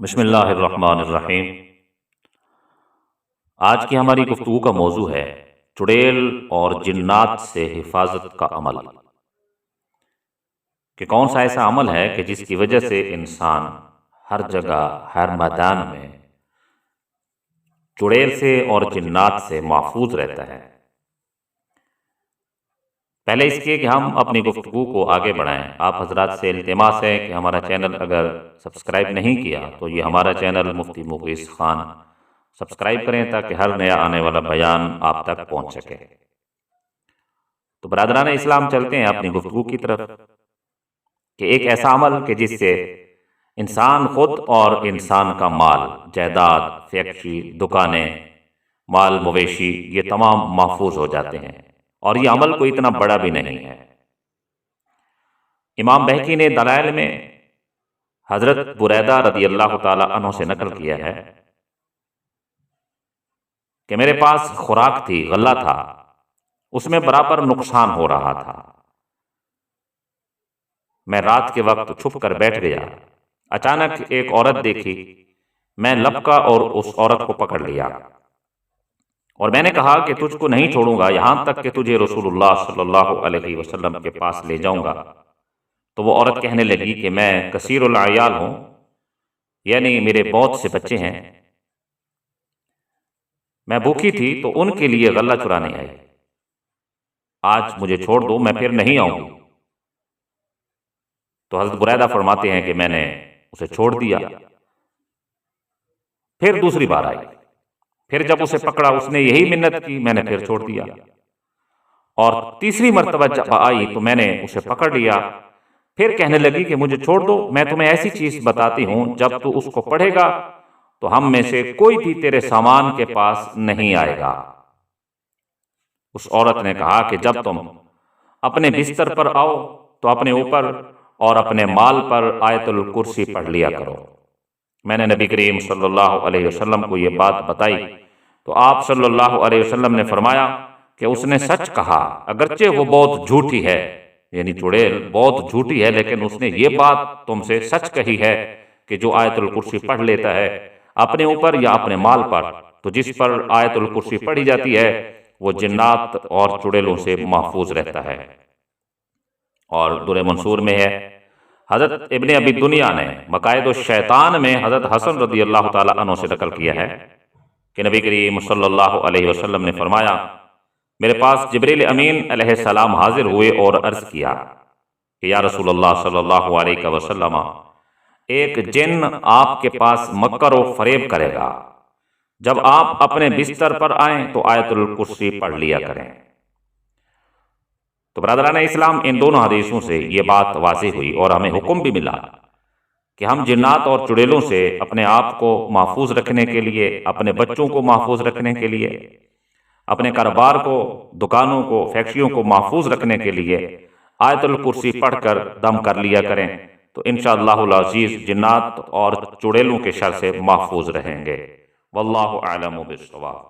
بسم اللہ الرحمن الرحیم۔ آج کی ہماری گفتگو کا موضوع ہے چڑیل اور جنات سے حفاظت کا عمل، کہ کون سا ایسا عمل ہے کہ جس کی وجہ سے انسان ہر جگہ ہر میدان میں چڑیل سے اور جنات سے محفوظ رہتا ہے۔ پہلے اس کے کہ ہم اپنی گفتگو کو آگے بڑھائیں، آپ حضرات سے التماس ہے کہ ہمارا چینل اگر سبسکرائب نہیں کیا تو یہ ہمارا چینل مفتی مغیث خان سبسکرائب کریں تاکہ ہر نیا آنے والا بیان آپ تک پہنچ سکے۔ تو برادران اسلام، چلتے ہیں اپنی گفتگو کی طرف، کہ ایک ایسا عمل کہ جس سے انسان خود اور انسان کا مال، جائیداد، فیکٹری، دکانیں، مال مویشی، یہ تمام محفوظ ہو جاتے ہیں، اور یہ عمل کوئی اتنا بڑا بھی نہیں ہے۔ امام بہقی نے دلائل میں حضرت بریدہ رضی اللہ تعالی عنہ سے نقل کیا ہے کہ میرے پاس خوراک تھی، غلہ تھا، اس میں برابر نقصان ہو رہا تھا۔ میں رات کے وقت چھپ کر بیٹھ گیا، اچانک ایک عورت دیکھی، میں لپکا اور اس عورت کو پکڑ لیا، اور میں نے کہا کہ تجھ کو نہیں چھوڑوں گا یہاں تک کہ تجھے رسول اللہ صلی اللہ علیہ وسلم کے پاس لے جاؤں گا۔ تو وہ عورت کہنے لگی کہ میں کثیر العیال ہوں، یعنی میرے بہت سے بچے ہیں، میں بھوکی تھی تو ان کے لیے غلہ چرانے آئی، آج مجھے چھوڑ دو، میں پھر نہیں آؤں گی۔ تو حضرت بریدہ فرماتے ہیں کہ میں نے اسے چھوڑ دیا، پھر دوسری بار آئی، پھر جب اسے پکڑا اس نے یہی منت کی، میں نے پھر چھوڑ دیا، اور تیسری مرتبہ جب آئی تو میں نے اسے پکڑ لیا، پھر کہنے لگی کہ مجھے چھوڑ دو، میں تمہیں ایسی چیز بتاتی ہوں جب تو اس کو پڑھے گا تو ہم میں سے کوئی بھی تیرے سامان کے پاس نہیں آئے گا۔ اس عورت نے کہا کہ جب تم اپنے بستر پر آؤ تو اپنے اوپر اور اپنے مال پر آیت الکرسی پڑھ لیا کرو۔ میں نے نبی کریم صلی اللہ علیہ وسلم کو یہ بات بتائی تو آپ صلی اللہ علیہ وسلم نے فرمایا کہ اس نے سچ کہا، اگرچہ وہ بہت جھوٹی ہے، یعنی چڑیل بہت جھوٹی ہے، لیکن اس نے یہ بات تم سے سچ کہی ہے کہ جو آیت الکرسی پڑھ لیتا ہے اپنے اوپر یا اپنے مال پر، تو جس پر آیت الکرسی پڑھی جاتی ہے وہ جنات اور چڑیلوں سے محفوظ رہتا ہے۔ اور در منصور میں ہے، حضرت ابن ابی دنیا نے مقائد الشیطان میں حضرت حسن رضی اللہ تعالی عنہ سے نقل کیا ہے کہ نبی کریم صلی اللہ علیہ وسلم نے فرمایا، میرے پاس جبریل امین علیہ السلام حاضر ہوئے اور عرض کیا کہ یا رسول اللہ صلی اللہ علیہ وسلم، ایک جن آپ کے پاس مکر و فریب کرے گا، جب آپ اپنے بستر پر آئیں تو آیت الکرسی پڑھ لیا کریں۔ تو برادران اسلام، ان دونوں حدیثوں سے یہ بات واضح ہوئی اور ہمیں حکم بھی ملا کہ ہم جنات اور چڑیلوں سے اپنے آپ کو محفوظ رکھنے کے لیے، اپنے بچوں کو محفوظ رکھنے کے لیے، اپنے کاروبار کو، دکانوں کو، فیکٹریوں کو محفوظ رکھنے کے لیے آیت الکرسی پڑھ کر دم کر لیا کریں، تو انشاءاللہ العزیز جنات اور چڑیلوں کے شر سے محفوظ رہیں گے۔ واللہ اعلم بالصواب۔